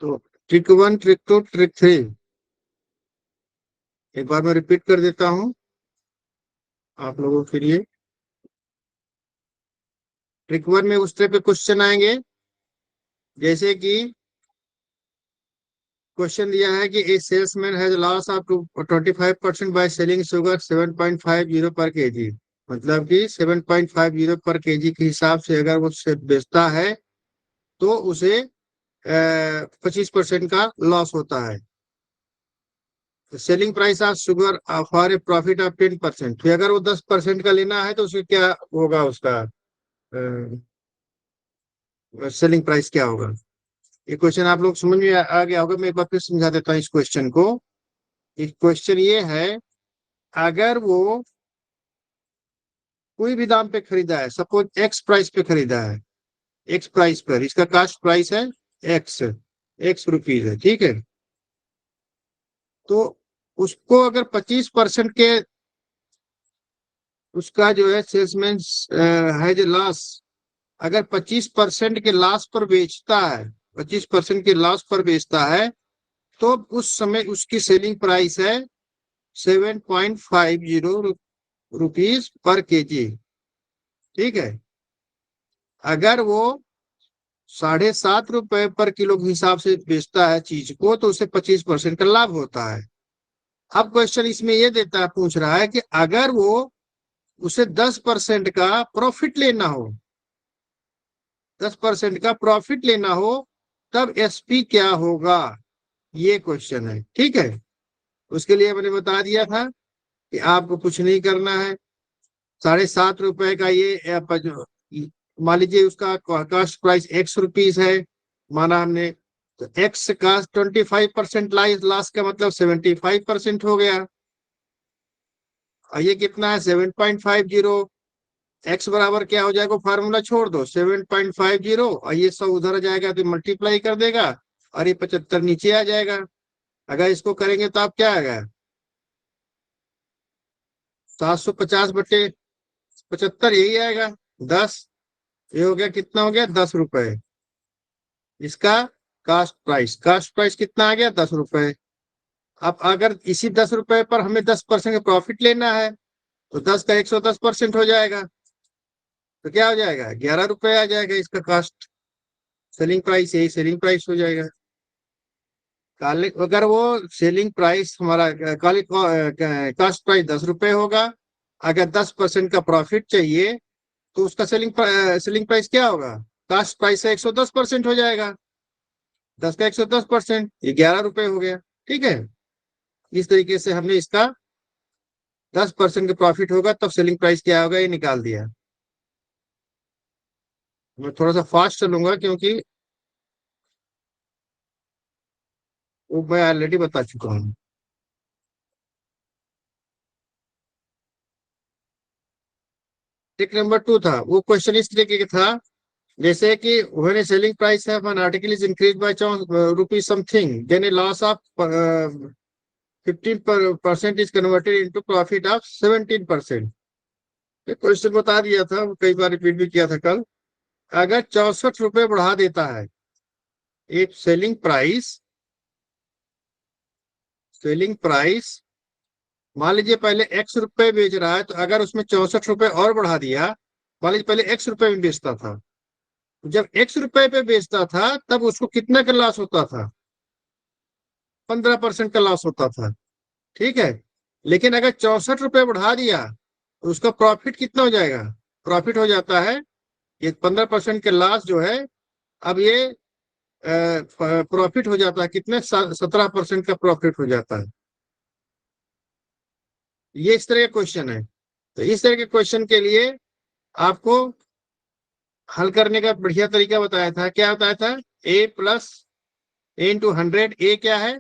तो trick 1, trick 2, trick 3 एक बार मैं रिपीट कर देता हूं आप लोगों के लिए। ट्रिक 1 में उस तरह पे क्वेश्चन आएंगे जैसे कि क्वेश्चन दिया है कि a salesman has loss up to 25% by selling sugar 7.50 per KG. मतलब कि 7.50 पर केजी के हिसाब से अगर वो बेचता है तो उसे 25% का लॉस होता है। Selling price of sugar for a profit of 10%। फिर अगर वो 10% का लेना है तो उसके क्या होगा, उसका सेलिंग प्राइस क्या होगा। ये क्वेश्चन आप लोग समझ में आ गया होगा। मैं एक बार फिर समझा देता हूँ इस क्वेश्चन को। एक क्वेश्चन ये है, अगर वो कोई भी दाम पे खरीदा है, सपोज एक्स प्राइस पे खरीदा है, एक्स प्राइस पर, इसका कास्ट प्राइस है एक्स, एक्स रुपीज है, ठीक है। तो उसको अगर 25% के, उसका जो है सेल्समैन है जो लॉस, अगर 25% के लॉस पर बेचता है, 25% के लॉस पर बेचता है, तो उस समय उसकी सेलिंग प्राइस है 7.50 रुपीज पर केजी, ठीक है। अगर वो 7.5 रुपए पर किलो के हिसाब से बेचता है चीज को, तो उसे 25% का लाभ होता है। अब क्वेश्चन इसमें ये देता है, पूछ रहा है कि अगर वो उसे 10% का प्रॉफिट लेना हो, 10% का प्रॉफिट लेना हो, तब एसपी क्या होगा, ये क्वेश्चन है, ठीक है। उसके लिए मैंने बता दिया था कि आपको कुछ नहीं करना है। 7.5 रुपए का ये मान लीजिए उसका कास्ट प्राइस एक्स रुपीज है, माना हमने, तो एक्स का 25% लास्ट का मतलब 75% हो गया। और ये कितना है 7.50, एक्स बराबर क्या हो जाएगा, फार्मूला छोड़ दो 7.50, और ये 100 उधर आ जाएगा तो मल्टीप्लाई कर देगा, और ये 75 नीचे आ जाएगा। अगर इसको करेंगे तो आप क्या आएगा, 750/75 यही आएगा 10। ये हो गया, कितना हो गया, 10 रुपए। इसका कास्ट प्राइस कितना आ गया, 10 रुपए। अब अगर इसी 10 रुपए पर हमें 10% का प्रॉफिट लेना है, तो 10 का 110% हो जाएगा, तो क्या हो जाएगा, 11 रुपए आ जाएगा इसका कास्ट, सेलिंग प्राइस, यही सेलिंग प्राइस हो जाएगा। काले अगर वो सेलिंग प्राइस हमारा काले कास्ट प्राइस 10 रुपए होगा, अगर 10% का प्रॉफिट चाहिए, तो उसका सेलिंग प्राइस क्या होगा, कास्ट प्राइस से 110% हो जाएगा, 10 का 110%, ये 11 रुपए हो गया, ठीक है। इस तरीके से हमने इसका 10% का प्रॉफिट होगा तब सेलिंग प्राइस क्या होगा, ये निकाल दिया। मैं थोड़ा सा फास्ट चलूंगा क्योंकि वो मैं ऑलरेडी बता चुका हूँ। टिक नंबर 2 था, वो क्वेश्चन इस तरीके का था, जैसे कि when a selling price of an article is increased by rupees something, then a loss of 15% is converted into profit of 17%। ये क्वेश्चन बता दिया था, कई बार रिपीट भी किया था कल। अगर 64 रुपए बढ़ा देता है एक सेलिंग प्राइस, मान लीजिए पहले एक्स रुपए बेच रहा है, तो अगर उसमें 64 रुपए और बढ़ा दिया, मान लीजिए पहले एक्स रुपए में बेचता था, जब एक्स रुपए पे बेचता था तब उसको कितना का लॉस होता था, 15% का लॉस होता था, ठीक है। लेकिन अगर 64 रुपए बढ़ा दिया तो उसका प्रॉफिट कितना हो जाएगा, प्रॉफिट हो जाता है, ये 15% के लॉस जो है, अब ये प्रॉफिट हो जाता है कितने, 17% का प्रॉफिट हो जाता है। ये इस तरह का क्वेश्चन है। तो इस तरह के क्वेश्चन के लिए आपको हल करने का बढ़िया तरीका बताया था, क्या बताया था, A+A × 100। ए क्या है,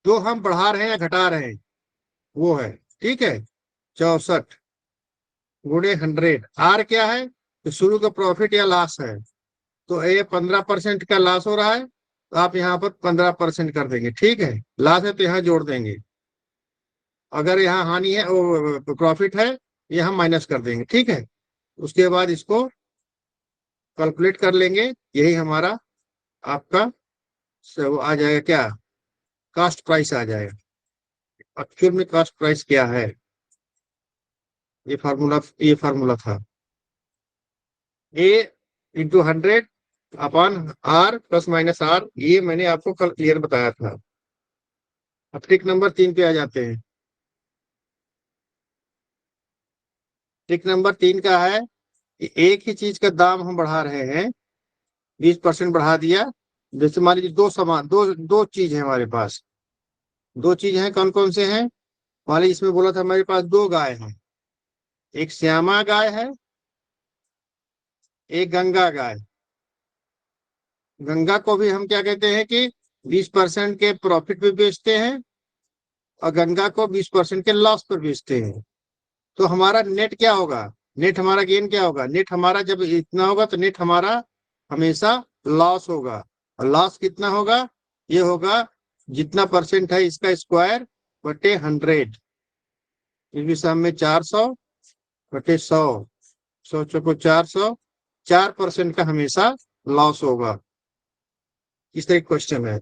जो हम बढ़ा रहे हैं या घटा रहे हैं वो है, ठीक है, 64 × 100। आर क्या है, तो शुरू का प्रॉफिट या लॉस है, तो ये 15% का लॉस हो रहा है, तो आप यहाँ पर 15% कर देंगे, ठीक है। लॉस है तो यहाँ जोड़ देंगे, अगर यहाँ हानि है वो प्रॉफिट है, यहाँ माइनस कर देंगे, ठीक है। उसके बाद इसको कैलकुलेट कर लेंगे, यही हमारा आपका वो आ जाएगा क्या, कास्ट प्राइस आ जाएगा। एक्चुअल में कास्ट प्राइस क्या है, ये फार्मूला था A into 100 upon R plus minus R, ये मैंने आपको कल क्लियर बताया था। अब ट्रिक नंबर 3 पे आ जाते हैं। ट्रिक नंबर 3 का है कि एक ही चीज का दाम हम बढ़ा रहे हैं, 20% बढ़ा दिया। जैसे मान लीजिए दो सामान, दो दो चीज है हमारे पास, दो चीज हैं, कौन कौन से हैं। मान लीजिए इसमें बोला था हमारे पास दो गाय हैं, एक श्यामा गाय है, एक गंगा गाय। गंगा को भी हम क्या कहते हैं कि 20% के प्रॉफिट पे बेचते हैं, और गंगा को 20% के लॉस पर बेचते हैं। तो हमारा नेट क्या होगा, नेट हमारा गेन क्या होगा, नेट हमारा जब इतना होगा तो नेट हमारा हमेशा लॉस होगा। और लॉस कितना होगा, ये होगा जितना परसेंट है इसका स्क्वायर बटे 100। इस सम में 400 बटे 100, 100 चौको 400, 4% का हमेशा लॉस होगा। इस तरह क्वेश्चन है।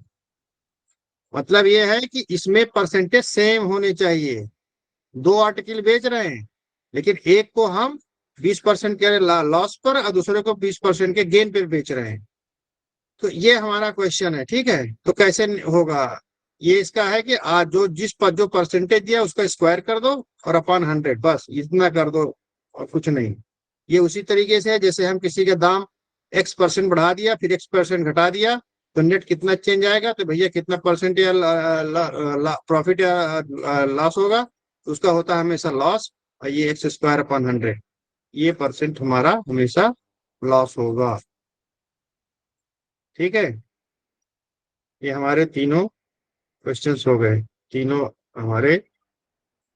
मतलब ये है कि इसमें परसेंटेज सेम होने चाहिए। दो आर्टिकल बेच रहे हैं, लेकिन एक को हम 20% के लॉस पर और दूसरे को 20% के गेन पर बेच रहे हैं। तो ये हमारा क्वेश्चन है, ठीक है। तो कैसे होगा, ये इसका है कि आज जो परसेंटेज दिया उसका स्क्वायर कर दो और अपॉन 100, बस इतना कर दो और कुछ नहीं। ये उसी तरीके से है जैसे हम किसी का दाम X% बढ़ा दिया फिर X% घटा दिया, तो नेट कितना चेंज आएगा, तो भैया कितना परसेंट या प्रॉफिट या लॉस होगा, तो उसका होता है हमेशा लॉस। और ये X² अपॉन 100, ये परसेंट हमारा हमेशा लॉस होगा। ठीक है, ये हमारे तीनों क्वेश्चंस हो गए, तीनों हमारे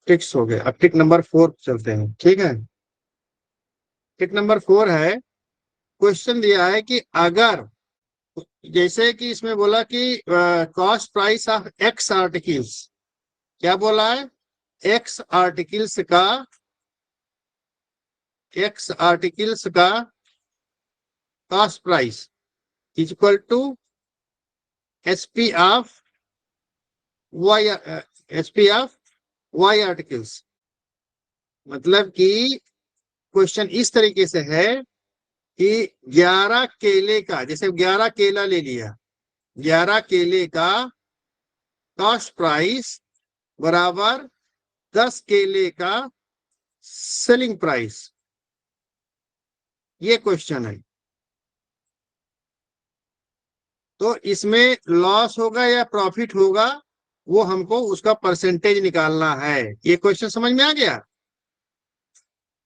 ट्रिक्स हो गए। अब ट्रिक नंबर 4 चलते हैं, ठीक है। ट्रिक नंबर 4 है, क्वेश्चन दिया है कि अगर, जैसे कि इसमें बोला कि cost price of X articles, क्या बोला है, एक्स आर्टिकल्स का, एक्स आर्टिकल्स का cost price is equal to SP of Y, SP of Y articles. मतलब कि क्वेश्चन इस तरीके से है कि 11 केले का, जैसे 11 केला ले लिया, 11 केले का कॉस्ट प्राइस बराबर 10 केले का सेलिंग प्राइस, ये क्वेश्चन है। तो इसमें लॉस होगा या प्रॉफिट होगा, वो हमको उसका परसेंटेज निकालना है। ये क्वेश्चन समझ में आ गया।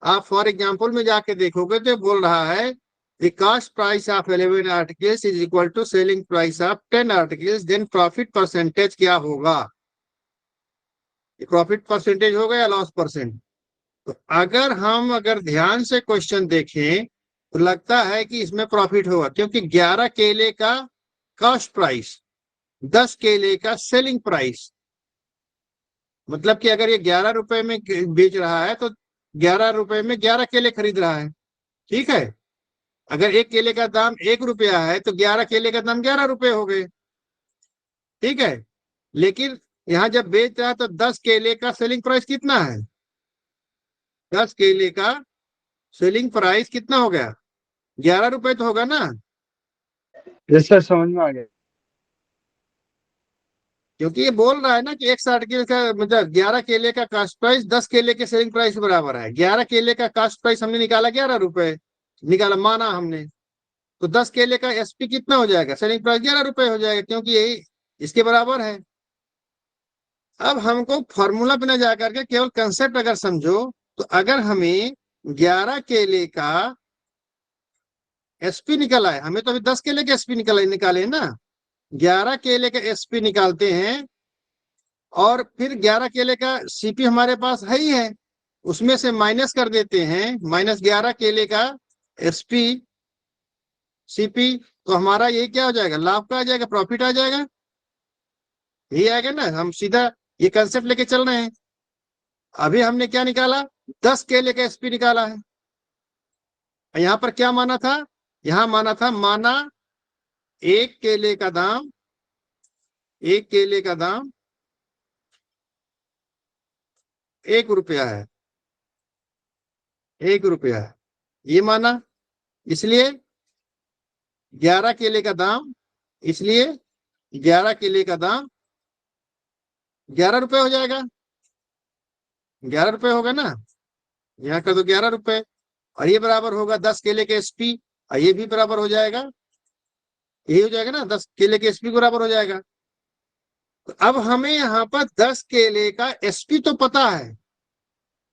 आप फॉर एग्जांपल में जाके देखोगे तो बोल रहा है the cost price of 11 articles is equal to selling price of 10 articles, then profit percentage क्या होगा, प्रॉफिट परसेंटेज होगा या लॉस परसेंट। तो अगर ध्यान से क्वेश्चन देखें तो लगता है कि इसमें प्रॉफिट होगा, क्योंकि 11 केले का कॉस्ट प्राइस, 10 केले का सेलिंग प्राइस। मतलब कि अगर ये 11 रुपए में बेच रहा है तो 11 रुपए में 11 केले खरीद रहा है, ठीक है। अगर एक केले का दाम 1 रुपया है तो 11 केले का दाम 11 रुपए हो गए, ठीक है। लेकिन यहाँ जब बेच रहा है तो 10 केले का सेलिंग प्राइस कितना है, 10 केले का सेलिंग प्राइस कितना हो गया, 11 रुपए तो होगा ना। यस सर, समझ में आ गया। क्योंकि ये बोल रहा है ना कि एक आर्टिकल का मतलब 11 केले का कास्ट प्राइस 10 केले के सेलिंग प्राइस के बराबर है। 11 केले का कास्ट प्राइस हमने निकाला 11 रुपए, निकाला माना हमने, तो 10 केले का एसपी कितना हो जाएगा, सेलिंग प्राइस 11 रुपए हो जाएगा, क्योंकि यही इसके बराबर है। अब हमको फॉर्मूला पे न जाकर के केवल कंसेप्ट अगर समझो, तो अगर हमें 11 केले का एसपी निकला है, हमें तो अभी 10 केले के एसपी निकाले ना, 11 केले का एसपी निकालते हैं और फिर 11 केले का सीपी हमारे पास है ही है, उसमें से माइनस कर देते हैं, माइनस 11 केले का एसपी सीपी, तो हमारा ये क्या हो जाएगा, लाभ का आ जाएगा, प्रॉफिट आ जाएगा, यही आएगा ना। हम सीधा ये कंसेप्ट लेके चल रहे हैं। अभी हमने क्या निकाला, 10 केले का एसपी निकाला है। यहाँ पर क्या माना था, यहाँ माना था, माना एक केले का दाम एक केले का दाम 1 रुपया है, 1 रुपया है, ये माना। इसलिए 11 केले का दाम, इसलिए 11 केले का दाम 11 रुपये हो जाएगा। 11 रुपये होगा ना, यहाँ कर दो 11 रुपये, और ये बराबर होगा 10 केले के एसपी, और ये भी बराबर हो जाएगा, यही हो जाएगा ना, 10 केले के एसपी बराबर हो जाएगा। तो अब हमें यहाँ पर 10 केले का एसपी तो पता है।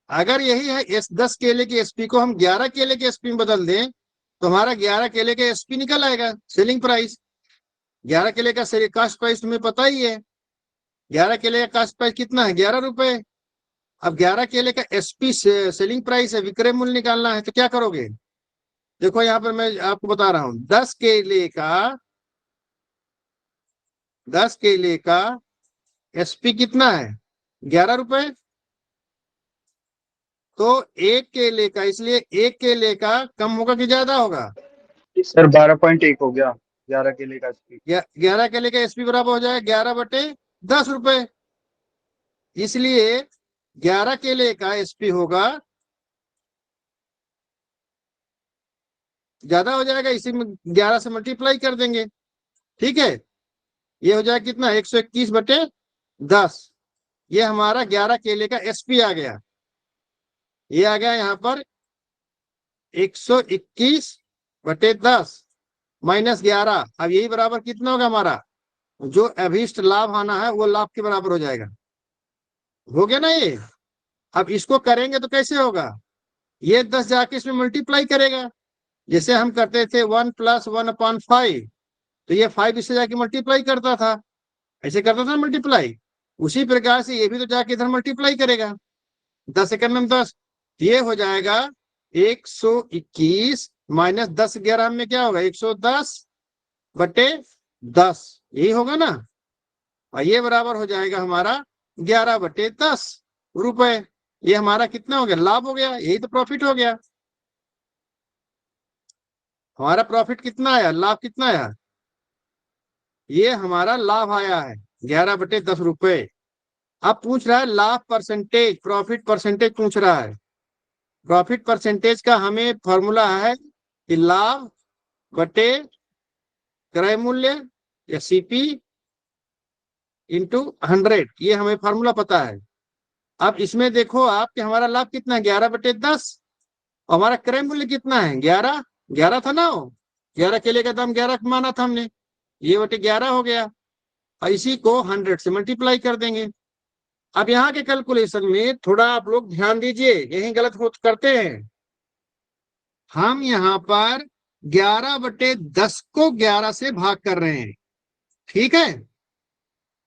अगर यही है 10 केले के एसपी को हम 11 केले के एसपी में बदल दें तो हमारा 11 केले के एसपी निकल आएगा, सेलिंग प्राइस। 11 केले का कास्ट प्राइस तुम्हें पता ही है, 11 केले का कास्ट प्राइस कितना है, 11 रुपए। अब 11 केले का एसपी सेलिंग प्राइस है, विक्रय मूल्य निकालना है, तो क्या करोगे? देखो यहाँ पर मैं आपको बता रहा हूं, 10 केले का एसपी कितना है, 11 रुपए। तो एक केले का, इसलिए एक केले का कम होगा कि ज्यादा होगा? सर 12.1 हो गया 11 केले का स्पीड। 11 केले का एसपी बराबर हो जाएगा 11/10 रुपए। इसलिए 11 केले का एसपी होगा, ज्यादा हो जाएगा, इसी में 11 से मल्टीप्लाई कर देंगे। ठीक है, ये हो जाएगा कितना, 121/10। ये हमारा 11 केले का एसपी आ गया, ये आ गया यहाँ पर 121/10 -11। अब यही बराबर कितना होगा, हमारा जो अभीष्ट लाभ आना है वो लाभ के बराबर हो जाएगा। हो गया ना ये? अब इसको करेंगे तो कैसे होगा, ये 10 जाके इसमें मल्टीप्लाई करेगा, जैसे हम करते थे 1 + 1/5, तो ये 5 इससे जाके मल्टीप्लाई करता था, ऐसे करता था मल्टीप्लाई। उसी प्रकार से ये भी तो जाके इधर मल्टीप्लाई करेगा, 10 एकड़ में 10, ये हो जाएगा 121 - 10, 11 में क्या होगा, 110/10, यही होगा ना। और ये बराबर हो जाएगा हमारा 11/10 रुपए। ये हमारा कितना हो गया, लाभ हो गया, यही तो प्रॉफिट हो गया। हमारा प्रॉफिट कितना आया, लाभ कितना आया, ये हमारा लाभ आया है 11/10 रुपए। अब पूछ रहा है लाभ परसेंटेज, प्रॉफिट परसेंटेज पूछ रहा है। प्रॉफिट परसेंटेज का हमें फॉर्मूला है कि लाभ बटे क्रय मूल्य या सीपी × 100, ये हमें फॉर्मूला पता है। अब इसमें देखो आप कि हमारा लाभ कितना है, 11/10, और हमारा क्रय मूल्य कितना है, 11 था ना, 11 केले का दाम 11 माना था हमने, ये बटे 11 हो गया, और इसी को 100 से मल्टीप्लाई कर देंगे। अब यहाँ के कैलकुलेशन में थोड़ा आप लोग ध्यान दीजिए, यही गलत करते हैं। हम यहाँ पर 11/10 को 11 से भाग कर रहे हैं, ठीक है,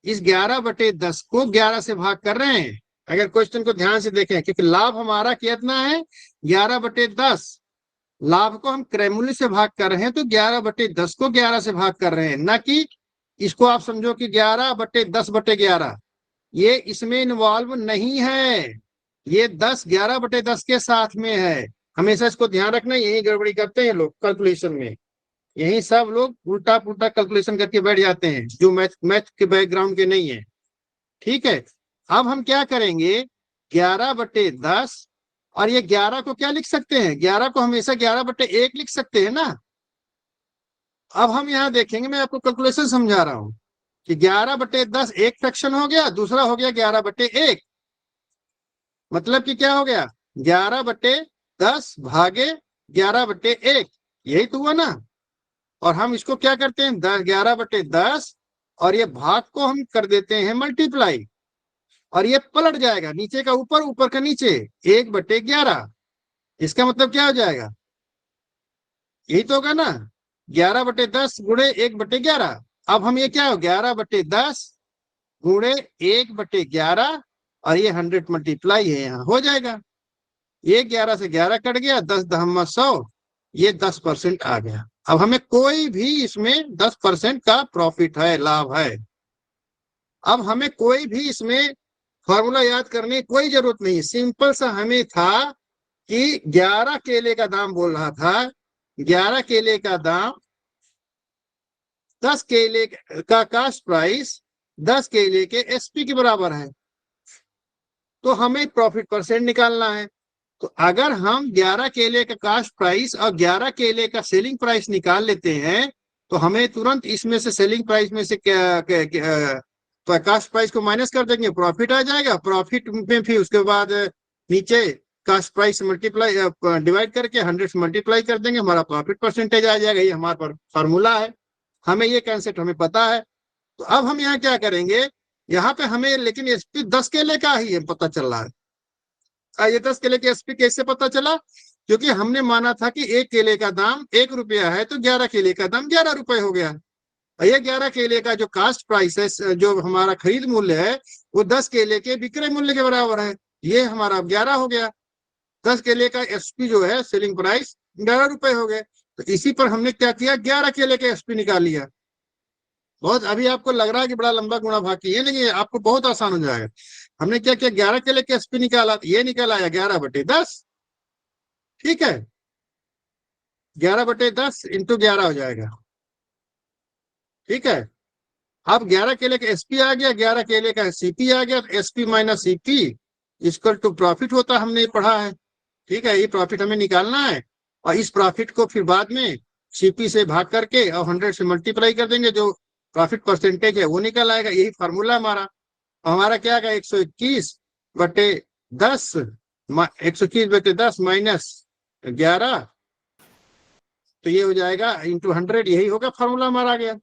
इस 11/10 को 11 से भाग कर रहे हैं। अगर क्वेश्चन को ध्यान से देखें, क्योंकि लाभ हमारा कितना है, 11/10, लाभ को हम क्रय मूल्य से भाग कर रहे हैं, तो 11/10 को 11 से भाग कर रहे हैं, ना कि इसको आप समझो कि 11/10/11, ये इसमें इन्वॉल्व नहीं है, ये 11/10 के साथ में है। हमेशा इसको ध्यान रखना, यही गड़बड़ी करते हैं लोग कैलकुलेशन में, यही सब लोग उल्टा पुल्टा कैलकुलेशन करके बैठ जाते हैं, जो मैथ के बैकग्राउंड के नहीं है। ठीक है, अब हम क्या करेंगे, 11/10, और ये 11 को क्या लिख सकते हैं, 11 को हमेशा 11/1 लिख सकते हैं ना। अब हम यहाँ देखेंगे, मैं आपको कैलकुलेशन समझा रहा हूं कि 11/10 एक फ्रैक्शन हो गया, दूसरा हो गया 11/1, मतलब कि क्या हो गया, 11/10 भागे 11/1, यही तो हुआ ना। और हम इसको क्या करते हैं, 11/10, और ये भाग को हम कर देते हैं मल्टीप्लाई, और ये पलट जाएगा, नीचे का ऊपर, ऊपर का नीचे, 1/11। इसका मतलब क्या हो जाएगा, यही तो होगा ना, 11/10 गुणे 1/11। अब हम ये क्या हो, 11/10 गुणे 1/11, और ये 100 मल्टीप्लाई है, यहाँ हो जाएगा, ये 11 से 11 कट गया, 10 × 100, ये 10% आ गया। अब हमें कोई भी इसमें 10% का प्रॉफिट है, लाभ है। अब हमें कोई भी इसमें फॉर्मूला याद करने की कोई जरूरत नहीं, सिंपल सा हमें था कि 11 केले का दाम बोल रहा था, 11 केले का दाम 10 केले का कास्ट प्राइस 10 केले के एसपी के बराबर है, तो हमें प्रॉफिट परसेंट निकालना है। तो अगर हम 11 केले का कास्ट प्राइस और 11 केले का सेलिंग प्राइस निकाल लेते हैं, तो हमें तुरंत इसमें से सेलिंग प्राइस में से तो कास्ट प्राइस को माइनस कर देंगे, प्रॉफिट आ जाएगा। प्रॉफिट में फिर उसके बाद नीचे कास्ट प्राइस मल्टीप्लाई डिवाइड करके 100 से मल्टीप्लाई कर देंगे, हमारा प्रॉफिट परसेंटेज आ जाएगा। ये हमारा फॉर्मूला है, हमें ये कंसेप्ट हमें पता है। तो अब हम यहाँ क्या करेंगे, यहाँ पे हमें लेकिन एसपी 10 केले का ही पता चल रहा है। ये 10 केले की एसपी कैसे पता चला, क्योंकि हमने माना था कि एक केले का दाम 1 रुपया है, तो 11 केले का दाम 11 रुपए हो गया। और ये 11 केले का जो कास्ट प्राइस है, जो हमारा खरीद मूल्य है, वो 10 केले के विक्रय मूल्य के बराबर है। ये हमारा 11 हो गया। 10 केले का एसपी जो है सेलिंग प्राइस 11 रुपए हो गए। तो इसी पर हमने क्या किया, 11 केले के एसपी निकाल लिया। बहुत अभी आपको लग रहा है कि बड़ा लंबा गुणा भाग की है, लेकिन आपको बहुत आसान हो जाएगा। हमने क्या किया, 11 केले के एसपी निकाला, ये निकल आया 11/10। ठीक है, 11/10 इंटू 11 हो जाएगा। ठीक है, अब 11 केले का एसपी आ गया, 11 केले का सीपी आ गया। SP minus CP equal to profit होता है, हमने पढ़ा है। ठीक है, ये प्रॉफिट हमें निकालना है, और इस प्रॉफिट को फिर बाद में सीपी से भाग करके और 100 से मल्टीप्लाई कर देंगे, जो प्रॉफिट परसेंटेज है वो निकल आएगा। यही फार्मूला हमारा। हमारा क्या आएगा, 121/10, 121/10 -11, तो ये हो जाएगा इंटू 100। यही होगा फार्मूला हमारा आ गया।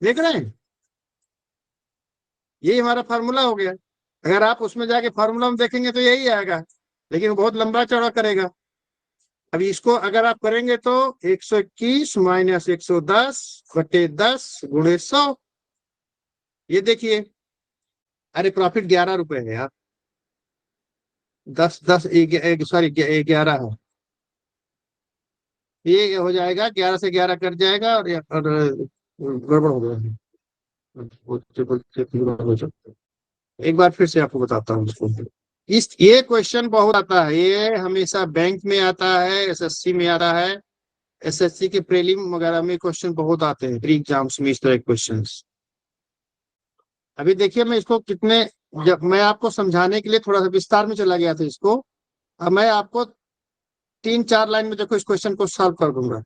देख रहे हैं, यही हमारा फार्मूला हो गया। अगर आप उसमें जाके फार्मूला में देखेंगे तो यही आएगा, लेकिन वो बहुत लंबा चौड़ा करेगा। अभी इसको अगर आप करेंगे तो 121 - 110/10 गुणे 100। ये देखिए, अरे प्रॉफिट 11 रुपए है यार, 10 सॉरी 11 है। ये हो जाएगा, 11 से 11 कट जाएगा, और गड़बड़ हो गया। एक बार फिर से आपको बताता हूँ इसको। इस ये क्वेश्चन बहुत आता है, ये हमेशा बैंक में आता है, एसएससी में आता है। एसएससी के प्रीलिम वगैरह में क्वेश्चन बहुत आते हैं, प्री एग्जाम्स में इस तरह के क्वेश्चन। अभी देखिए, मैं इसको कितने, जब मैं आपको समझाने के लिए थोड़ा सा विस्तार में चला गया था इसको, अब मैं आपको 3-4 लाइन में देखो इस क्वेश्चन को सॉल्व कर दूंगा,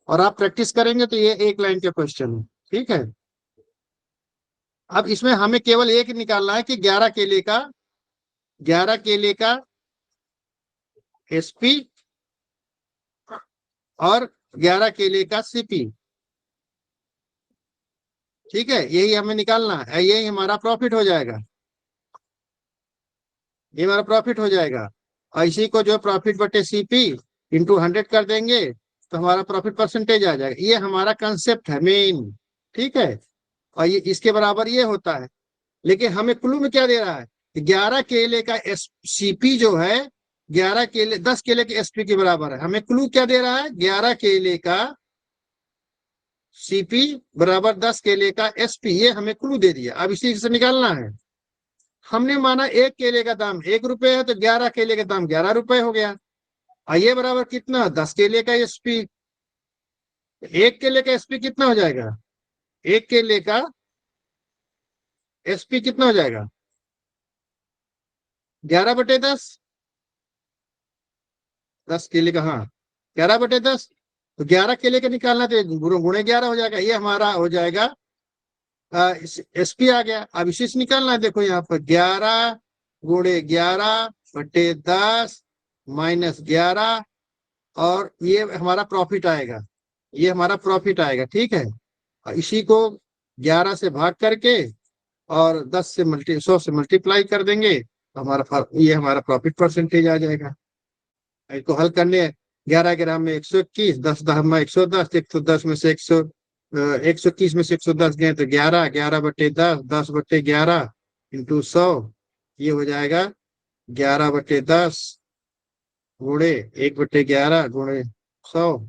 और आप प्रैक्टिस करेंगे तो ये एक लाइन के क्वेश्चन है। ठीक है, अब इसमें हमें केवल एक निकालना है कि 11 केले का एसपी और 11 केले का सीपी। ठीक है, यही हमें निकालना है, यही हमारा प्रॉफिट हो जाएगा। ये हमारा प्रॉफिट हो जाएगा, और इसी को जो प्रॉफिट बटे सीपी इंटू 100 कर देंगे, तो हमारा प्रॉफिट परसेंटेज आ जाएगा। ये हमारा कंसेप्ट है मेन। ठीक है, और ये इसके बराबर ये होता है। लेकिन हमें क्लू में क्या दे रहा है, 11 केले का सीपी जो है 11 केले 10 केले के एसपी के बराबर है। हमें क्लू क्या दे रहा है, 11 केले का सीपी बराबर 10 केले का एसपी, ये हमें क्लू दे दिया। अब इसी से निकालना है। हमने माना एक केले का दाम 1 रुपए है, तो 11 केले का दाम 11 रुपए हो गया। और ये बराबर कितना, 10 केले का एसपी। एक केले का एसपी कितना हो जाएगा, एक केले का एसपी कितना हो जाएगा, 11/10। 10 केले का, हाँ 11/10, तो 11 केले का निकालना तो गुणे 11 हो जाएगा। ये हमारा हो जाएगा एसपी आ गया। अब इसी से निकालना है, देखो यहाँ पर 11 गुणे 11/10 -11, और ये हमारा प्रॉफिट आएगा। ये हमारा प्रॉफिट आएगा। ठीक है, और इसी को 11 से भाग करके और 100 से मल्टीप्लाई कर देंगे, तो ये हमारा प्रॉफिट परसेंटेज आ जाएगा। इसको हल करने 11 ग्राम में 121, 10 10 में 110, 110 में से 121 में से 110 गए तो 11, 11/10, 10/11 इंटू 100, ये हो जाएगा 11/10 गुणे 1/11 गुणे 100।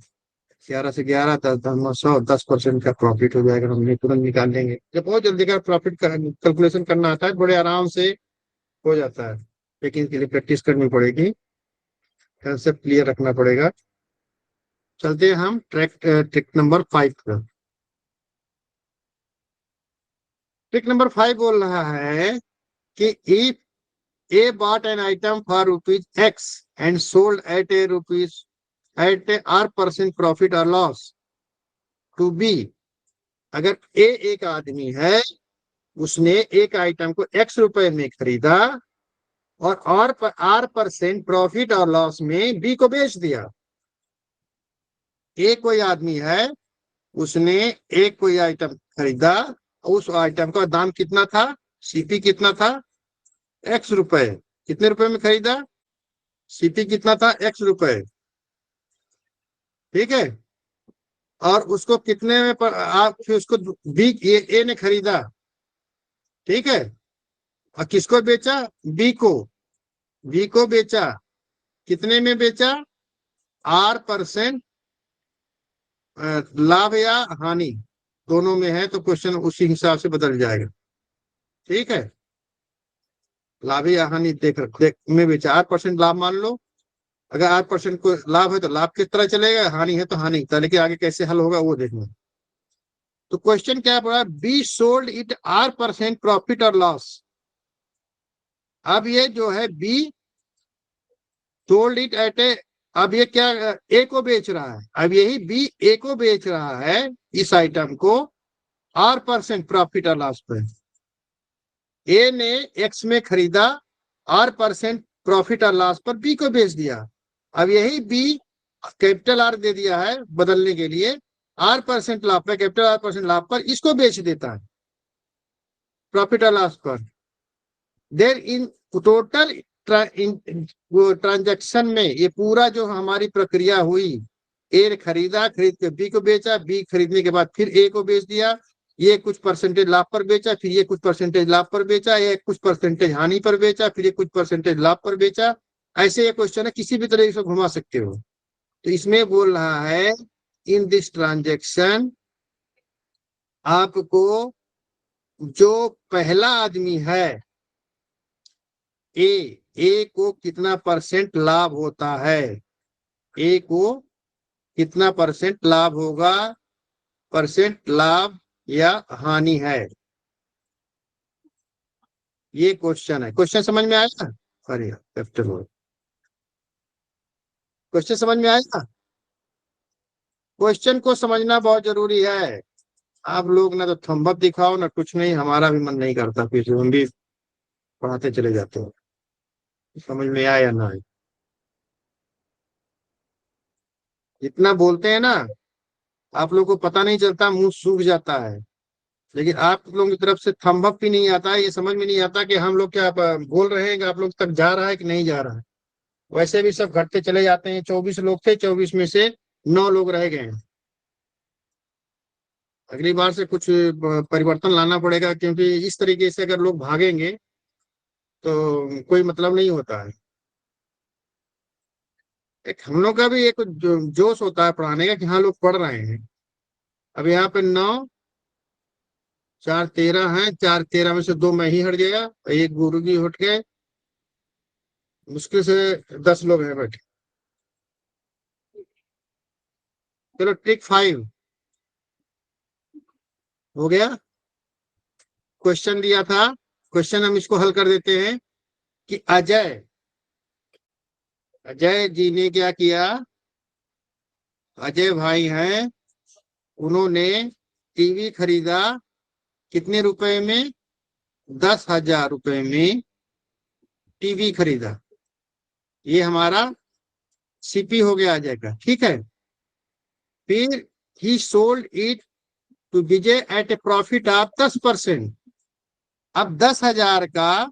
11 से 11, 10 10 में 100, 10% का प्रॉफिट हो जाएगा। हम ये तुरंत निकाल लेंगे। जब बहुत जल्दी का प्रॉफिट कैलकुलेशन करना आता है, बड़े आराम से हो जाता है, लेकिन इसके लिए प्रैक्टिस करनी पड़ेगी, कंसेप्ट क्लियर रखना पड़ेगा। चलते हैं हम ट्रिक नंबर 5 पर। ट्रिक नंबर 5 बोल रहा है कि if A bought an item for rupees X and sold at A rupees at R% profit और लॉस टू बी, अगर ए एक आदमी है, उसने एक आइटम को x रुपए में खरीदा और R% प्रॉफिट और लॉस में बी को बेच दिया। ए कोई आदमी है, उसने एक कोई आइटम खरीदा, उस आइटम का दाम कितना था, सीपी कितना था, x रुपए। कितने रुपए में खरीदा, सीपी कितना था, x रुपए, ठीक है। और उसको कितने में आप फिर उसको बी ए ने खरीदा, ठीक है, और किसको बेचा, बी को बेचा, कितने में बेचा, R% लाभ या हानि दोनों में है, तो क्वेश्चन उसी हिसाब से बदल जाएगा, ठीक है। लाभ या हानि देख में बेचा, R% लाभ मान लो, अगर R% को लाभ है तो लाभ किस तरह चलेगा, हानि है तो हानि की तरह, लेकिन आगे कैसे हल होगा वो देखना। तो क्वेश्चन क्या पड़ा, be sold it R% profit और लॉस। अब ये जो है बी सोल्ड इट एट ए, अब ये क्या ए को बेच रहा है, अब यही बी ए को बेच रहा है इस आइटम को R% प्रॉफिट और लॉस पे। ए ने एक्स में खरीदा, R% प्रॉफिट और लॉस पर बी को बेच दिया। अब यही बी कैपिटल आर दे दिया है बदलने के लिए, R% लाभ पर, कैपिटल R% लाभ पर इसको बेच देता है प्रॉफिट और लॉस पर। देर इन टोटल ट्रांजैक्शन में ये पूरा जो हमारी प्रक्रिया हुई, ए खरीदा, खरीद के बी को बेचा, बी खरीदने के बाद फिर ए को बेच दिया, ये कुछ परसेंटेज लाभ पर बेचा, फिर ये कुछ परसेंटेज लाभ पर बेचा, ये कुछ परसेंटेज हानि पर बेचा, फिर ये कुछ परसेंटेज लाभ पर बेचा। ऐसे ये क्वेश्चन है, किसी भी तरह से घुमा सकते हो। तो इसमें बोल रहा है इन दिस ट्रांजेक्शन आपको जो पहला आदमी है ए को कितना परसेंट लाभ होता है, ए को कितना परसेंट लाभ होगा, परसेंट लाभ या हानि है, ये क्वेश्चन है। क्वेश्चन समझ में आया, अरे क्वेश्चन समझ में आया। क्वेश्चन को समझना बहुत जरूरी है। आप लोग ना तो थंब अप दिखाओ ना कुछ नहीं, हमारा भी मन नहीं करता, फिर हम भी पढ़ाते चले जाते हैं, समझ में आया या ना आए। जितना बोलते हैं ना, आप लोग को पता नहीं चलता, मुंह सूख जाता है, लेकिन आप लोगों की तरफ से थंब अप भी नहीं आता है, ये समझ में नहीं आता कि हम लोग क्या बोल रहे हैं कि आप लोग तक जा रहा है कि नहीं जा रहा है। वैसे भी सब घटते चले जाते हैं, 24 लोग थे, 24 में से 9 लोग रह गए हैं। अगली बार से कुछ परिवर्तन लाना पड़ेगा, क्योंकि इस तरीके से अगर लोग भागेंगे तो कोई मतलब नहीं होता है। एक हम लोग का भी एक जोश होता है पढ़ाने का कि हाँ लोग पढ़ रहे हैं। अब यहाँ पे 9 4 13 है, 4 13 में से 2 मैं ही हट गया, एक गुरु जी हट गए, मुश्किल से 10 लोग हैं बैठे। चलो ट्रिक 5 हो गया। क्वेश्चन दिया था, क्वेश्चन हम इसको हल कर देते हैं कि अजय जी ने क्या किया, अजय भाई हैं, उन्होंने टीवी खरीदा कितने रुपए में, 10,000 रुपए में टीवी खरीदा। ये हमारा सीपी हो गया अजय का, ठीक है। फिर he sold it to Vijay at a profit of 10%। अब 10,000 का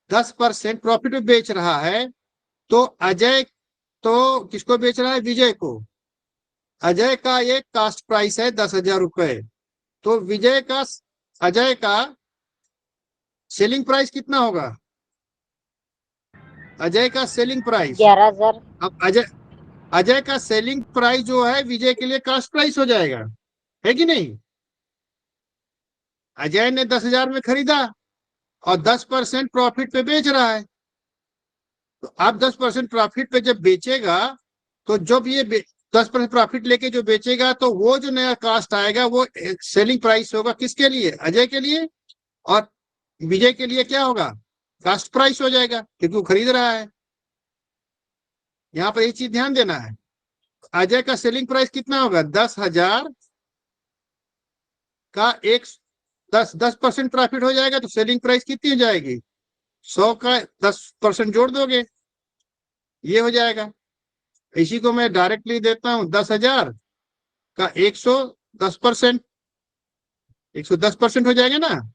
10% प्रॉफिट में बेच रहा है, तो अजय तो किसको बेच रहा है, विजय को। अजय का ये कास्ट प्राइस है 10,000 रुपए, तो विजय का, अजय का सेलिंग प्राइस कितना होगा, अजय का सेलिंग प्राइस 11,000। अब अजय का सेलिंग प्राइस जो है विजय के लिए कास्ट प्राइस हो जाएगा, है कि नहीं। अजय ने 10,000 में खरीदा और 10% प्रॉफिट पे बेच रहा है, तो अब 10% प्रॉफिट पे जब बेचेगा, तो जब ये 10% प्रॉफिट लेके जो बेचेगा तो वो जो नया कास्ट आएगा वो सेलिंग प्राइस होगा किसके लिए, अजय के लिए, और विजय के लिए क्या होगा, कास्ट प्राइस हो जाएगा क्योंकि वो खरीद रहा है। यहाँ पर ये चीज ध्यान देना है। अजय का सेलिंग प्राइस कितना होगा, 10,000 का एक 10% प्रॉफिट हो जाएगा तो सेलिंग प्राइस कितनी हो जाएगी, 100 का 10% जोड़ दोगे, ये हो जाएगा। इसी को मैं डायरेक्टली देता हूं, 10,000 का 110%, 110% हो जाएगा ना।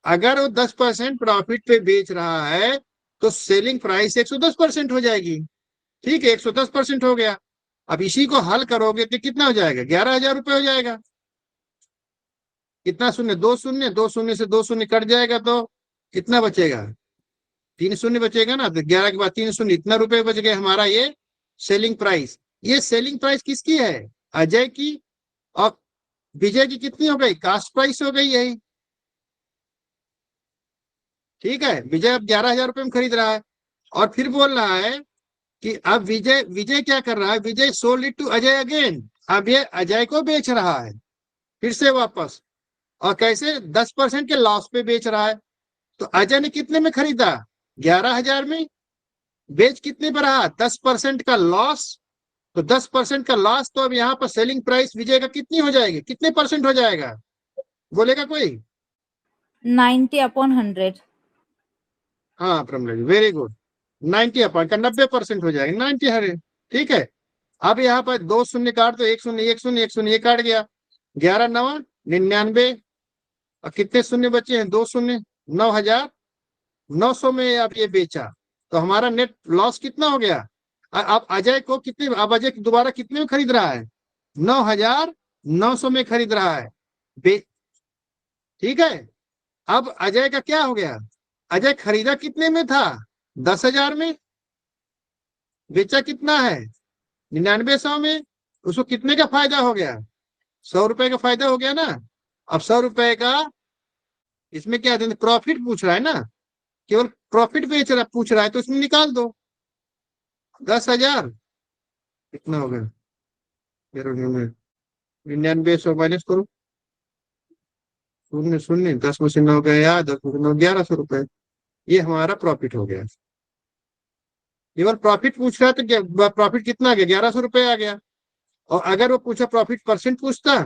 अगर वो 10% प्रॉफिट पे बेच रहा है तो सेलिंग प्राइस 110% हो जाएगी। ठीक है, 110% हो गया। अब इसी को हल करोगे तो कितना हो जाएगा, 11,000 रुपये हो जाएगा। कितना शून्य, 2 शून्य, 2 शून्य से 2 शून्य कट जाएगा तो कितना बचेगा, 3 शून्य बचेगा ना। तो 11 के बाद 3 शून्य, इतना रुपए बच गए हमारा ये सेलिंग प्राइस। ये सेलिंग प्राइस किसकी है, अजय की, और विजय की कितनी हो गई, कास्ट प्राइस हो गई यही। ठीक है, विजय अब 11,000 रुपये में खरीद रहा है और फिर बोल रहा है कि अब विजय विजय क्या कर रहा है, Vijay sold it to Ajay again. अब ये अजय को बेच रहा है फिर से वापस, और कैसे, 10% के लॉस पे बेच रहा है। तो अजय ने कितने में खरीदा, 11,000 में, बेच कितने पर रहा, 10% का लॉस। तो 10% का लॉस, तो अब यहाँ पर सेलिंग प्राइस विजय का कितनी हो जाएगी, कितने परसेंट हो जाएगा, बोलेगा कोई। 90/100। हाँ प्रमलेश, वेरी गुड। 90 का 90% हो जाएगा, 90 ठीक है। अब यहाँ पर 2 शून्य काट दो, 1 शून्य 1 शून्य 1 शून्य, ये काट गया, 11×9 = 99। और कितने शून्य बचे हैं, 2 शून्य, 9,900 में आप ये बेचा। तो हमारा नेट लॉस कितना हो गया। अब अजय को कितने, अब अजय दोबारा कितने में खरीद रहा है, 9,900 में खरीद रहा है। ठीक है। अब अजय का क्या हो गया, अजय खरीदा कितने में था, 10,000 में, बेचा कितना है, 9900 में। उसको कितने का फायदा हो गया, 100 रुपए का फायदा हो गया ना। अब 100 रुपए का, इसमें क्या देंगे, प्रॉफिट पूछ रहा है ना, केवल प्रॉफिट बेच रहा पूछ रहा है, तो इसमें निकाल दो 10,000, कितना हो गया, 9900 माइनस करो, शून्य शून्य, 10 में से 9 गया, 10 में से 9, 1100 रुपए। ये हमारा प्रॉफिट हो गया। केवल प्रॉफिट पूछ रहा है तो प्रॉफिट कितना आ गया, 1100 रुपए आ गया। और अगर वो पूछा प्रॉफिट परसेंट पूछता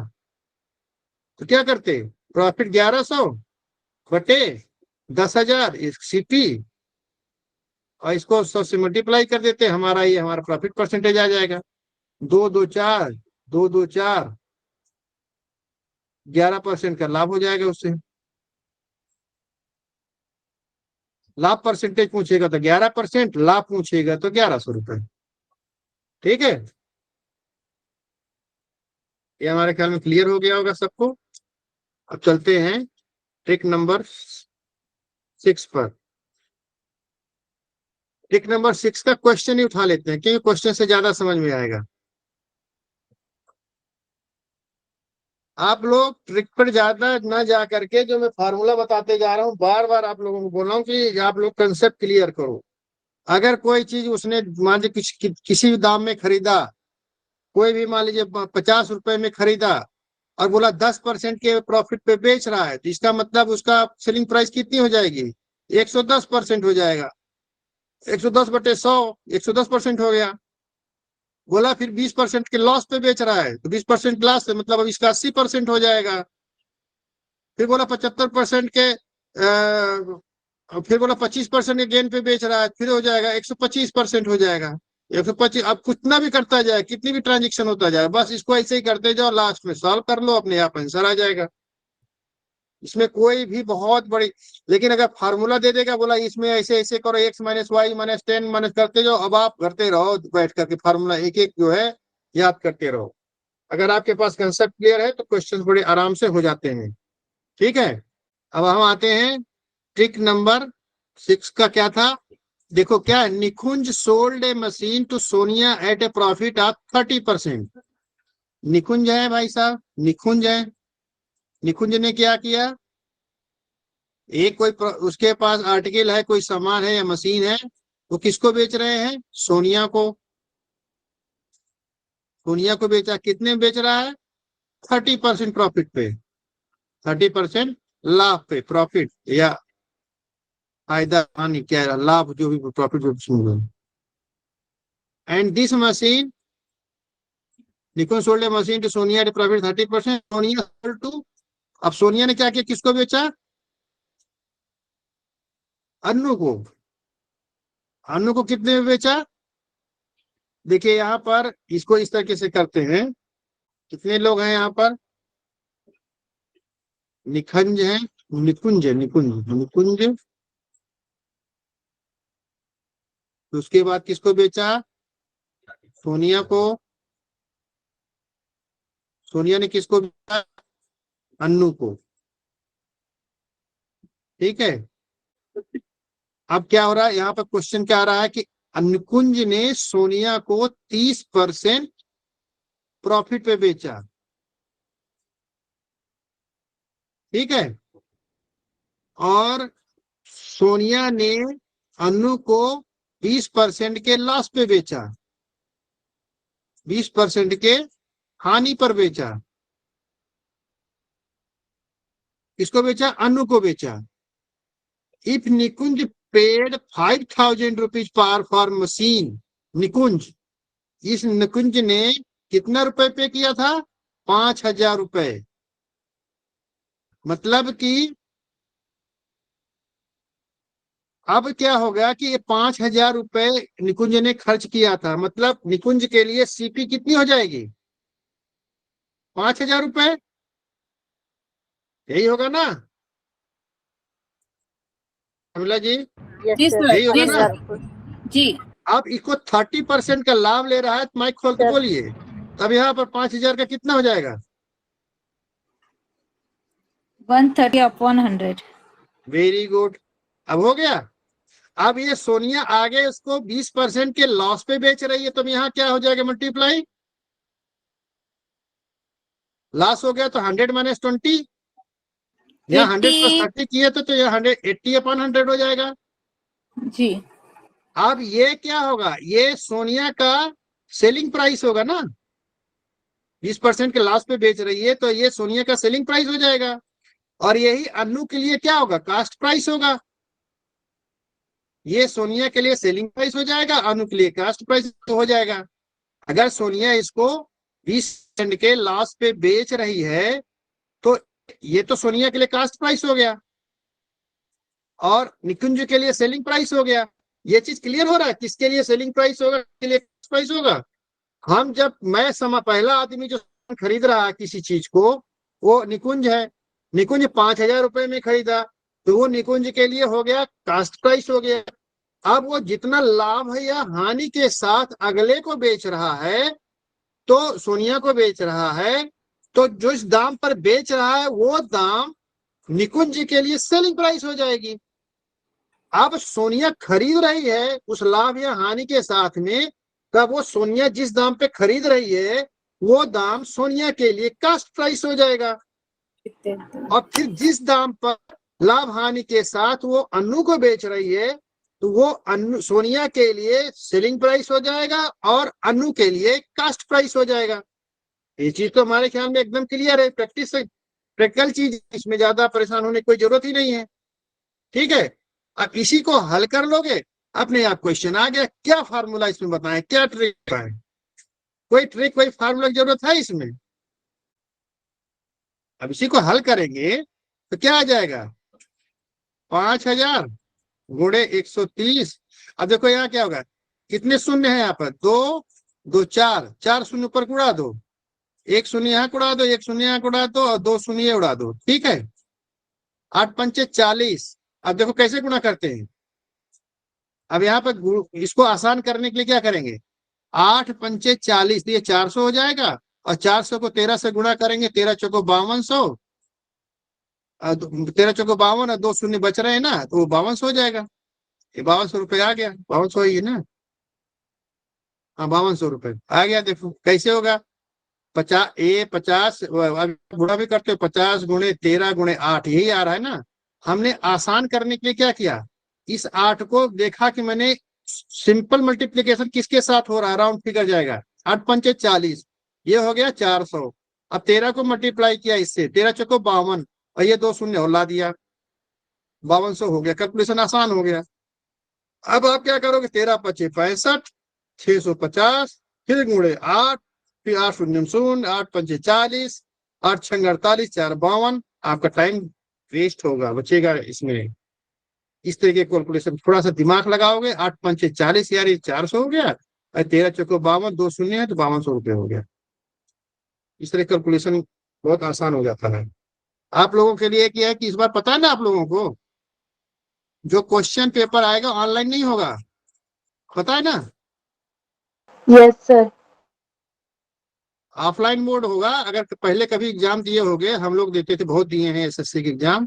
तो क्या करते, प्रॉफिट 1100 बटे 10,000 सीपी, और इसको 100 से मल्टीप्लाई कर देते, हमारा ये हमारा प्रॉफिट परसेंटेज आ जाएगा। 224, 224, 11% का लाभ हो जाएगा उससे। लाभ परसेंटेज पूछेगा तो 11%, लाभ पूछेगा तो 1100 रुपए। ठीक है, ये हमारे ख्याल में क्लियर हो गया होगा सबको। अब चलते हैं ट्रिक नंबर 6 पर। ट्रिक नंबर 6 का क्वेश्चन ही उठा लेते हैं क्योंकि क्वेश्चन से ज्यादा समझ में आएगा। आप लोग ट्रिक पर ज्यादा ना जा करके जो मैं फार्मूला बताते जा रहा हूँ, बार बार आप लोगों को बोल रहा हूँ कि आप लोग कंसेप्ट क्लियर करो। अगर कोई चीज उसने मान लीजिए किसी भी दाम में खरीदा, कोई भी मान लीजिए 50 रुपए में खरीदा और बोला 10% के प्रॉफिट पे बेच रहा है, तो इसका मतलब उसका सेलिंग प्राइस कितनी हो जाएगी, 110% हो जाएगा। 110/100, 110% हो गया। बोला फिर 20% के लॉस पे बेच रहा है तो 20% लॉस है, मतलब अब इसका 80% हो जाएगा। फिर बोला 75% के फिर बोला 25% के गेन पे बेच रहा है, फिर हो जाएगा 125% हो जाएगा। 125, अब कितना भी करता जाए, कितनी भी ट्रांजेक्शन होता जाए, बस इसको ऐसे ही करते जाओ, लास्ट में सॉल्व कर लो, अपने आप आंसर आ जाएगा। इसमें कोई भी बहुत बड़ी, लेकिन अगर फार्मूला दे देगा, बोला इसमें ऐसे ऐसे करो, x-y-10 माइनस करते जाओ, अब आप करते रहो बैठ करके फार्मूला एक एक जो है याद करते रहो। अगर आपके पास कंसेप्ट क्लियर है तो क्वेश्चन बड़े आराम से हो जाते हैं। ठीक है, अब हम आते हैं ट्रिक नंबर 6 का। क्या था, देखो क्या है, Nikunj sold a machine to Sonia at a profit of 30%। Nikunj है भाई साहब, निकुंज है। निकुंज ने क्या किया, एक कोई उसके पास आर्टिकल है, कोई सामान है या मशीन है, वो किसको बेच रहे हैं, सोनिया को। सोनिया को बेचा, कितने में बेच रहा है? 30% प्रॉफिट पे, 30% लाभ पे, प्रॉफिट या फायदा हानि क्या है, लाभ जो भी प्रॉफिट एंड दिस मशीन निकोन sold a machine to Sonia at profit 30%, Sonia sold to, अब सोनिया ने क्या किया, किसको बेचा? अन्नू को। अन्नू को कितने में बेचा? देखिए यहाँ पर इसको इस तरीके से करते हैं, कितने लोग हैं यहाँ पर? निखंज है, निकुंज है, निकुंज निकुंज, तो उसके बाद किसको बेचा? सोनिया को। सोनिया ने किसको बेचा? अन्नू को। ठीक है, अब क्या हो रहा है यहाँ पर, क्वेश्चन क्या आ रहा है कि निकुंज ने सोनिया को 30% प्रॉफिट पे बेचा। ठीक है, और सोनिया ने अन्नू को 20% के लॉस पे बेचा, 20% के हानि पर बेचा। किसको बेचा? अन्नू को बेचा। इफ निकुंज पेड 5,000 रुपीज पर फॉर मशीन, निकुंज, इस निकुंज ने कितना रुपए पे किया था? 5,000 रुपए। मतलब कि अब क्या होगा कि ये 5,000 रुपए निकुंज ने खर्च किया था, मतलब निकुंज के लिए सीपी कितनी हो जाएगी? 5,000 रुपए, यही होगा ना कमला जी? यस जी सर, सर, यही होगा जी ना? सर, जी। अब इसको 30% का लाभ ले रहा है, तो माइक खोल के सर। बोलिए, तब यहाँ पर 5,000 का कितना हो जाएगा? 130 अपॉन 100। वेरी गुड, अब हो गया। अब ये सोनिया आगे इसको 20% के लॉस पे बेच रही है, तो यहाँ क्या हो जाएगा? मल्टीप्लाई, लॉस हो गया तो 100 माइनस 20, यहाँ 100 प्लस 80। 30 किए तो यहाँ 180 अपॉन 100 हो जाएगा। जी। अब ये क्या होगा? ये सोनिया का सेलिंग प्राइस होगा ना, 20% के लॉस पे बेच रही है, तो ये सोनिया का सेलिंग प्राइस हो जाएगा। और यही अन्नू के लिए क्या होगा? कास्ट प्राइस होगा। ये सोनिया के लिए सेलिंग प्राइस हो जाएगा, अन्नू के लिए कास्ट प्राइस हो जाएगा। अगर सोनिया इसको 20% के लॉस पे बेच रही है, तो ये तो सोनिया के लिए कास्ट प्राइस हो गया और निकुंज के लिए सेलिंग प्राइस हो गया। ये चीज क्लियर हो रहा है? किसके लिए सेलिंग प्राइस होगा, किसके लिए कास्ट प्राइस होगा? हम जब मैं पहला आदमी जो खरीद रहा है किसी चीज को, वो निकुंज है। निकुंज 5,000 रुपए में खरीदा, तो वो निकुंज के लिए हो गया कास्ट प्राइस हो गया। अब वो जितना लाभ है या हानि के साथ अगले को बेच रहा है, तो सोनिया को बेच रहा है, तो जो इस दाम पर बेच रहा है वो दाम निकुंज के लिए सेलिंग प्राइस हो जाएगी। अब सोनिया खरीद रही है उस लाभ या हानि के साथ में, तब वो सोनिया जिस दाम पे खरीद रही है वो दाम सोनिया के लिए कास्ट प्राइस हो जाएगा। और फिर जिस दाम पर लाभ हानि के साथ वो अन्नू को बेच रही है, तो वो अन्नू सोनिया के लिए सेलिंग प्राइस हो जाएगा और अन्नू के लिए कास्ट प्राइस हो जाएगा। ये चीज तो हमारे ख्याल में एकदम क्लियर है, प्रैक्टिकल चीज, इसमें ज्यादा परेशान होने की कोई जरूरत ही नहीं है। ठीक है, अब इसी को हल कर लोगे, अपने आप क्वेश्चन आ गया। क्या फार्मूला इसमें बताएं, क्या ट्रिक है? कोई ट्रिक, कोई फार्मूला की जरूरत है इसमें? अब इसी को हल करेंगे तो क्या आ जाएगा? 5,000 गुणे 130। अब देखो यहाँ क्या होगा, कितने शून्य है यहाँ पर? दो, दो, चार, चार शून्य ऊपर उड़ा दो, एक शून्य यहाँ उड़ा दो, एक शून्य यहाँ उड़ा दो और दो शून्य उड़ा दो। ठीक है, 8 पंचे 40। अब देखो कैसे गुणा करते हैं। अब यहाँ पर इसको आसान करने के लिए क्या करेंगे? 8 पंचे 40, तो ये 400 हो जाएगा, और 400 को 13 से गुणा करेंगे, 13 चौको 5200, 13 चौको 52 और दो शून्य बच रहे हैं ना, तो वो 5200 हो जाएगा। ये 5200 रुपये आ गया, 5200 ही है ना? हाँ, 5200 रुपये आ गया। देखो कैसे होगा, 50 गुणा भी करते हो, 50 गुणे 13 गुणे 8, यही आ रहा है ना। हमने आसान करने के लिए क्या किया, इस 8 को देखा कि मैंने सिंपल मल्टीप्लीकेशन किसके साथ हो रहा है, राउंड फिगर जाएगा, 8 पंचे 40, ये हो गया 400। अब 13 को मल्टीप्लाई किया इससे, 13 चौको 52, और ये 2 शून्य और ला दिया, 5200 हो गया। कैलकुलेशन आसान हो गया। अब आप क्या करोगे, 13 पचे 65, 650, फिर गुणे 8, फिर 8 शून्य शून्य, 8 पंचे 40, 8 छंग 48, 4 52। आपका टाइम वेस्ट होगा, बचेगा इसमें। इस तरह के कैलकुलेशन थोड़ा सा दिमाग लगाओगे, 8 पंचे 40, यार ये 400 हो गया, और 13 चौको 52, 2 शून्य है तो 5200 हो गया। इस तरह कैलकुलेशन बहुत आसान हो जाता है। आप लोगों के लिए क्या है कि इस बार पता है ना आप लोगों को, जो क्वेश्चन पेपर आएगा ऑनलाइन नहीं होगा, पता है ना, यस सर। ऑफलाइन मोड होगा। अगर पहले कभी एग्जाम दिए होगे, हम लोग देते थे, बहुत दिए हैं एसएससी के एग्जाम।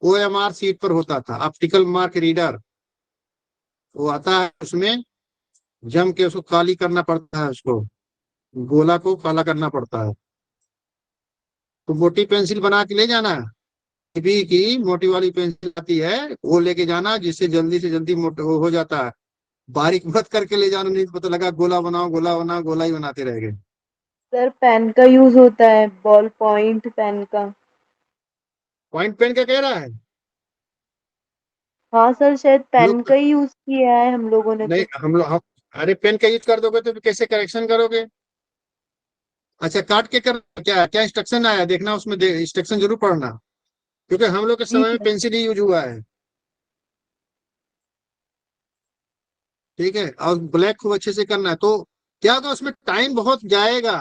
OMR सीट पर होता था, ऑप्टिकल मार्क रीडर, वो आता है, उसमें जम के उसको काली करना पड़ता है, उसको गोला को काला करना पड़ता है। तो मोटी पेंसिल बना के ले जाना, भी की मोटी वाली पेंसिल आती है, वो लेके जाना, जिससे जल्दी से जल्दी मोटा हो जाता है। बारीक मत करके ले जाना, नहीं तो पता लगा गोला बनाओ गोला बनाओ, गोला ही बनाते रह गए। सर पेन का यूज होता है, बॉल पॉइंट पेन का। पॉइंट पेन का कह रहा है हाँ सर, शायद हम पेन लोग। का ही यूज किया है हम लोगों ने नहीं तो। हम लोग अरे पेन का यूज कर दोगे तो फिर कैसे करेक्शन करोगे। अच्छा काट के कर, क्या क्या इंस्ट्रक्शन आया देखना, उसमें इंस्ट्रक्शन जरूर पढ़ना, क्योंकि हम लोग के जी समय में सर। पेंसिल ही यूज हुआ है। ठीक है, और ब्लैक खूब अच्छे से करना है। तो क्या होगा, उसमें टाइम बहुत जाएगा,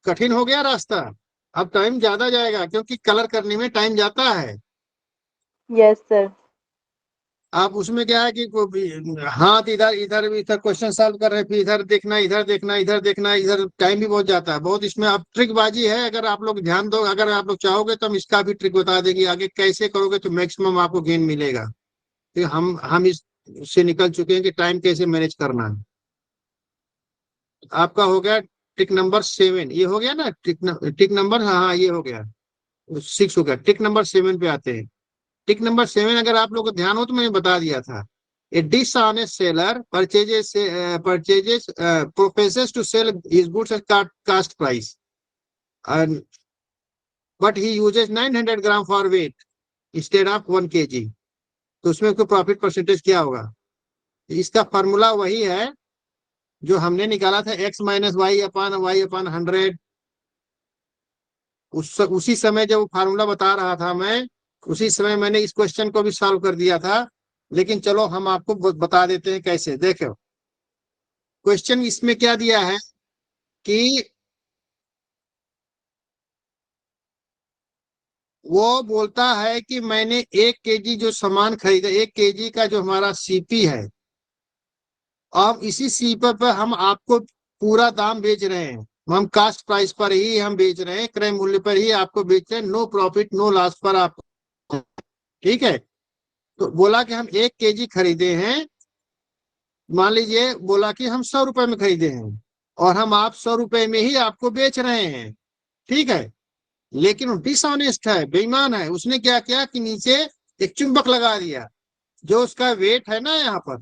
कठिन हो गया रास्ता। अब टाइम ज्यादा जाएगा, क्योंकि कलर करने में टाइम जाता है। Yes sir. आप उसमें क्या है कि हाथ इधर इधर इधर क्वेश्चन सॉल्व कर रहे हैं, फिर इधर देखना इधर देखना इधर देखना, इधर टाइम भी बहुत जाता है बहुत। इसमें अब ट्रिक बाजी है, अगर आप लोग ध्यान दो, अगर आप लोग चाहोगे तो हम इसका भी ट्रिक बता देंगे आगे, कैसे करोगे तो मैक्सिमम आपको गेन मिलेगा। तो हम इससे निकल चुके हैं कि टाइम कैसे मैनेज करना है। आपका हो गया ट्रिक नंबर 7, ये हो गया ना, ट्रिक नंबर, हाँ हाँ ये हो गया, 6 हो गया। ट्रिक नंबर 7 पे आते हैं। टिक नंबर 7, अगर आप लोग को ध्यान हो तो मैंने बता दिया था। A dishonest seller purchases professes to sell his goods at cost price, but he uses 900 gram for weight instead of 1 kg। तो उसमें उसको प्रॉफिट परसेंटेज क्या होगा। इसका फॉर्मूला वही है जो हमने निकाला था, x - y/y/100। उसी समय जब वो फार्मूला बता रहा था मैं, उसी समय मैंने इस क्वेश्चन को भी सॉल्व कर दिया था। लेकिन चलो हम आपको बता देते हैं कैसे। देखो क्वेश्चन इसमें क्या दिया है कि वो बोलता है कि मैंने 1 kg जो सामान खरीदा, 1 kg का जो हमारा सीपी है, अब इसी सीपी पर हम आपको पूरा दाम बेच रहे हैं, हम कास्ट प्राइस पर ही हम बेच रहे हैं, क्रय मूल्य पर ही आपको बेच रहे हैं, नो प्रॉफिट नो लॉस पर आपको। ठीक है, तो बोला कि हम 1 kg खरीदे हैं, मान लीजिए बोला कि हम 100 रुपए में खरीदे हैं, और हम आप 100 रुपए में ही आपको बेच रहे हैं। ठीक है, लेकिन वो डिसऑनेस्ट है, बेईमान है। उसने क्या किया कि नीचे एक चुंबक लगा दिया, जो उसका वेट है ना, यहाँ पर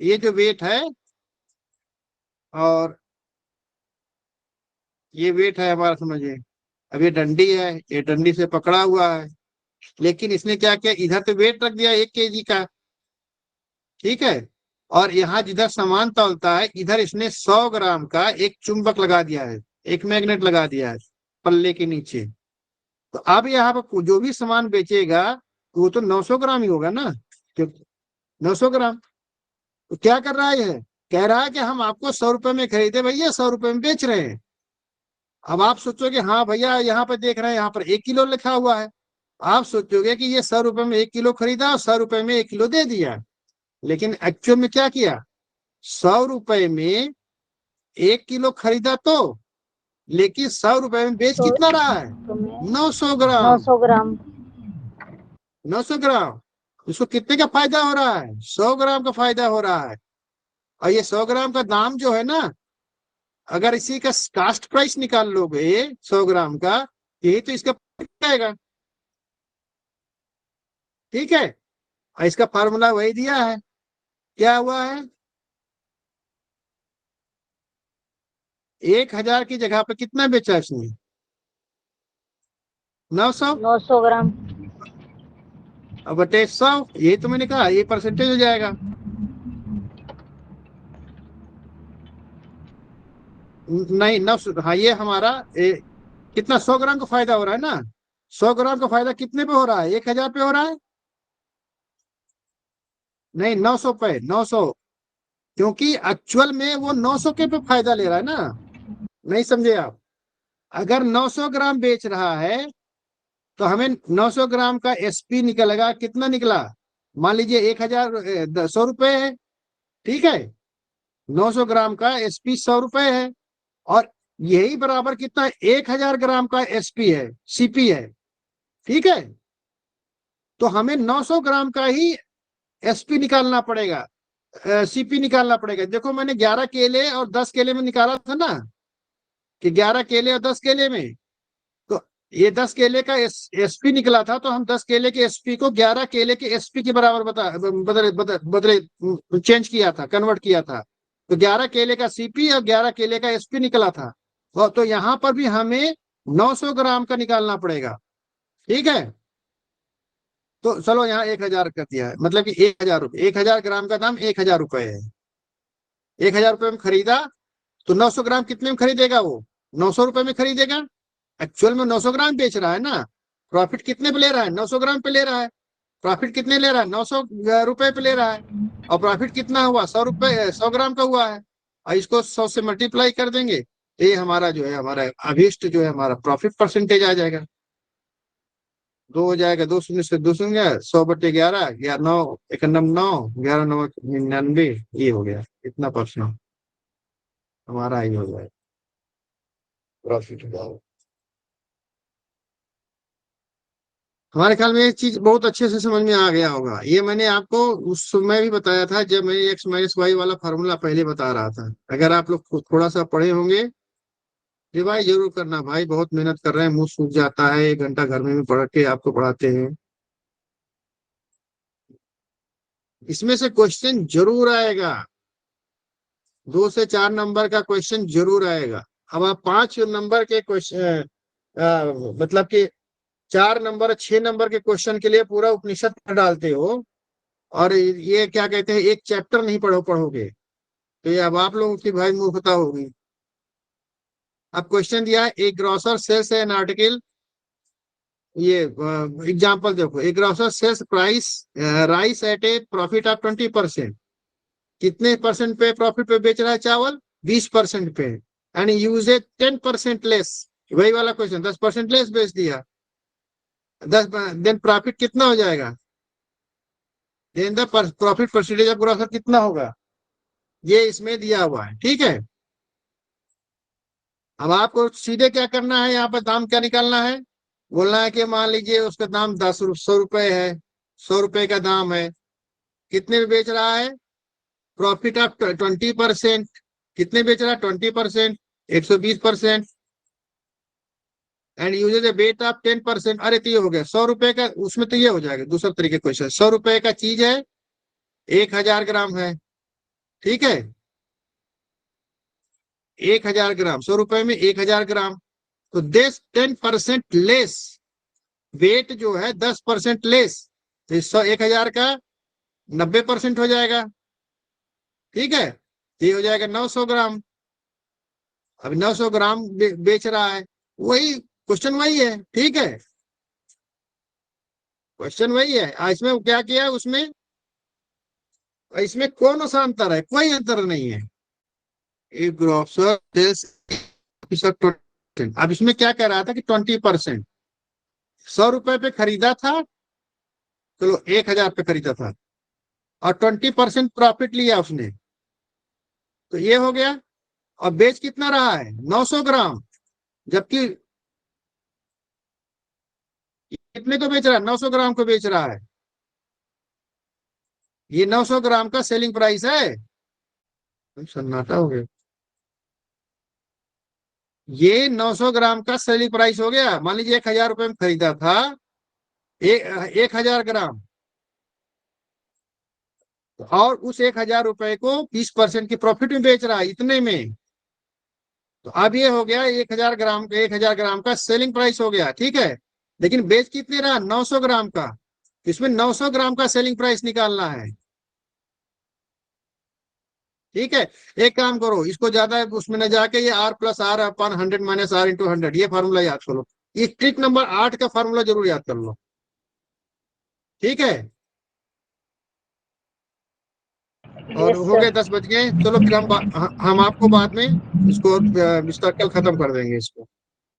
ये जो वेट है, और ये वेट है हमारा, समझिए। अब ये डंडी है, ये डंडी से पकड़ा हुआ है, लेकिन इसने क्या किया, इधर तो वेट रख दिया 1 kg का। ठीक है, और यहाँ जिधर सामान तौलता है, इधर इसने 100 ग्राम का एक चुंबक लगा दिया है, एक मैग्नेट लगा दिया है पल्ले के नीचे। तो अब यहाँ पर जो भी सामान बेचेगा, वो तो 900 ग्राम ही होगा ना, जो 900 ग्राम। तो क्या कर रहा है, ये कह रहा है कि हम आपको 100 रुपए में खरीदे भैया, 100 रुपए में बेच रहे हैं। अब आप सोचोगे हाँ भैया, यहाँ पर देख रहे हैं, यहाँ पर 1 किलो लिखा हुआ है। आप सोचोगे कि ये 100 रुपए में 1 किलो खरीदा और 100 रुपए में 1 किलो दे दिया। लेकिन एक्चुअल में क्या किया, 100 रुपए में 1 किलो खरीदा तो, लेकिन 100 रुपए में बेच तो कितना रहा है, तो मैं 900 ग्राम। 900 ग्राम। 900 ग्राम, उसको कितने का फायदा हो रहा है, 100 ग्राम का फायदा हो रहा है। और ये 100 ग्राम का दाम जो है ना, अगर इसी का कास्ट प्राइस निकाल लोगे 100 ग्राम का, यही तो इसका आएगा। ठीक है, और इसका फार्मूला वही दिया है, क्या हुआ है, 1000 की जगह पे कितना बेचा इसने? 900। 900 ग्राम। अब बटे 100, यही तो मैंने कहा, ये परसेंटेज हो जाएगा। नहीं 900, हाँ ये हमारा कितना 100 ग्राम का फायदा हो रहा है ना। 100 ग्राम का फायदा कितने पे हो रहा है? 1000 पे हो रहा है। नहीं 900 पे, 900, क्योंकि एक्चुअल में वो 900 के पे फायदा ले रहा है ना। नहीं समझे आप? अगर 900 ग्राम बेच रहा है तो हमें 900 ग्राम का एसपी निकलेगा। कितना निकला? मान लीजिए 1000, 100 रुपए है, ठीक है। 900 ग्राम का एसपी 100 रुपए है, और यही बराबर कितना 1000 ग्राम का एसपी है, सीपी है, ठीक है। तो हमें 900 ग्राम का ही एसपी निकालना पड़ेगा, सीपी निकालना पड़ेगा। देखो मैंने 11 केले और 10 केले में निकाला था ना, कि 11 केले और 10 केले में, तो ये 10 केले का एसपी निकला था, तो हम 10 केले के एसपी को 11 केले के एसपी के बराबर बदले चेंज किया था, कन्वर्ट किया था। तो 11 केले का सीपी और 11 केले का एसपी निकला था। तो यहाँ पर भी हमें 900 ग्राम का निकालना पड़ेगा, ठीक है। तो चलो यहाँ 1000 कर दिया है, मतलब कि 1000 रुपये, 1000 ग्राम का दाम 1000 रुपये है। 1000 रुपये में खरीदा, तो 900 ग्राम कितने में खरीदेगा वो? 900 रुपये में खरीदेगा। एक्चुअल में 900 ग्राम बेच रहा है ना। प्रॉफिट कितने पे ले रहा है? 900 ग्राम पे ले रहा है। प्रॉफिट कितने ले रहा है? 900 रुपए पे ले रहा है। और प्रॉफिट कितना हुआ? 100 रुपए, 100 ग्राम का हुआ है। और इसको 100 से मल्टीप्लाई कर देंगे, तो ये हमारा जो है, हमारा अभीष्ट जो है, हमारा प्रॉफिट परसेंटेज आ जाएगा। 2 हो जाएगा, 2 शून्य से 2 शून्य, 100/11, 9 एक नम 9, 11×9 = 99, ये हो गया। इतना परसेंट हमारा ही हो जाएगा प्रॉफिट का। हमारे ख्याल में ये चीज बहुत अच्छे से समझ में आ गया होगा। ये मैंने आपको उस समय भी बताया था, जब मैं x-y वाला फार्मूला पहले बता रहा था। अगर आप लोग थोड़ा सा पढ़े होंगे, रिवाइज जरूर करना भाई। बहुत मेहनत कर रहे हैं, मुंह सूख जाता है, 1 घंटा घर में भी पढ़ के आपको पढ़ाते हैं। इसमें से क्वेश्चन जरूर आएगा, 2 से 4 नंबर का क्वेश्चन जरूर आएगा। अब आप 5 नंबर के क्वेश्चन, मतलब कि 4 नंबर 6 नंबर के क्वेश्चन के लिए पूरा उपनिषद पढ़ डालते हो, और ये क्या कहते हैं, एक चैप्टर नहीं पढ़ोगे, तो ये अब आप लोगों की भाई मूर्खता होगी। अब क्वेश्चन दिया है, एक ग्रोसर सेल्स एन आर्टिकल, ये एग्जांपल देखो, एक grocer sells price rice at a profit of 20%। कितने परसेंट पे प्रॉफिट पे बेच रहा है चावल? 20% पे। एंड यूजेज 10% लेस, वही वाला क्वेश्चन, 10% लेस बेच दिया। 10, देन प्रॉफिट कितना हो जाएगा? Then the profit percentage of grocer कितना होगा? ये इसमें दिया हुआ है, ठीक है। अब आपको सीधे क्या करना है, यहाँ पर दाम क्या निकालना है? बोलना है कि मान लीजिए उसका दाम 100 रुपए है, 100 रुपए का दाम है, कितने में बेच रहा है? Profit of 20%। कितने बेच रहा है? 20%, 120%। And usage A weight of 10%। अरे तो ये हो गया 100 रुपए का, उसमें तो ये हो जाएगा दूसरा तरीके क्वेश्चन। 100 रुपए का चीज है, 1000 ग्राम है, ठीक है। 1000 ग्राम, 100 रुपए में 1000 ग्राम, तो 10% लेस, वेट जो है 10% लेस, तो 1000 का 90% हो जाएगा, ठीक है। ये हो जाएगा 900 ग्राम। अब 900 ग्राम बेच रहा है, वही क्वेश्चन वही है, ठीक है। क्वेश्चन वही है। इसमें क्या किया उसमें? इसमें कौन सा अंतर है? कोई अंतर नहीं है। एक ग्रोसर सेल्स, अब इसमें क्या कह रहा था कि 20%, 100 रुपए पे खरीदा था, चलो 1000 पे खरीदा था, और 20% प्रॉफिट लिया उसने, तो ये हो गया। और बेच कितना रहा है? 900 ग्राम, जबकि कितने को बेच रहा है? 900 ग्राम को बेच रहा है। ये 900 ग्राम का सेलिंग प्राइस है। सन्नाटा हो गया। ये 900 ग्राम का सेलिंग प्राइस हो गया। मान लीजिए 1000 रुपए में खरीदा था, 1000 ग्राम, और उस 1000 रुपए को 20% की प्रॉफिट में बेच रहा है, इतने में। तो अब ये हो गया 1000 ग्राम का, 1000 ग्राम का सेलिंग प्राइस हो गया, ठीक है। लेकिन बेच कितने रहा, 900 ग्राम का। इसमें 900 ग्राम का सेलिंग प्राइस निकालना है, ठीक है। एक काम करो, इसको ज्यादा उसमें न जाके ये R प्लस R अपन 100 माइनस R इंटू 100, ये फार्मूला याद करो। ये ट्रिक नंबर 8 का फार्मूला जरूर याद कर लो, ठीक है। और यस हो गए सर। 10 बज गए, चलो फिर हम आपको बाद में इसको मिस्टर कल खत्म कर देंगे इसको।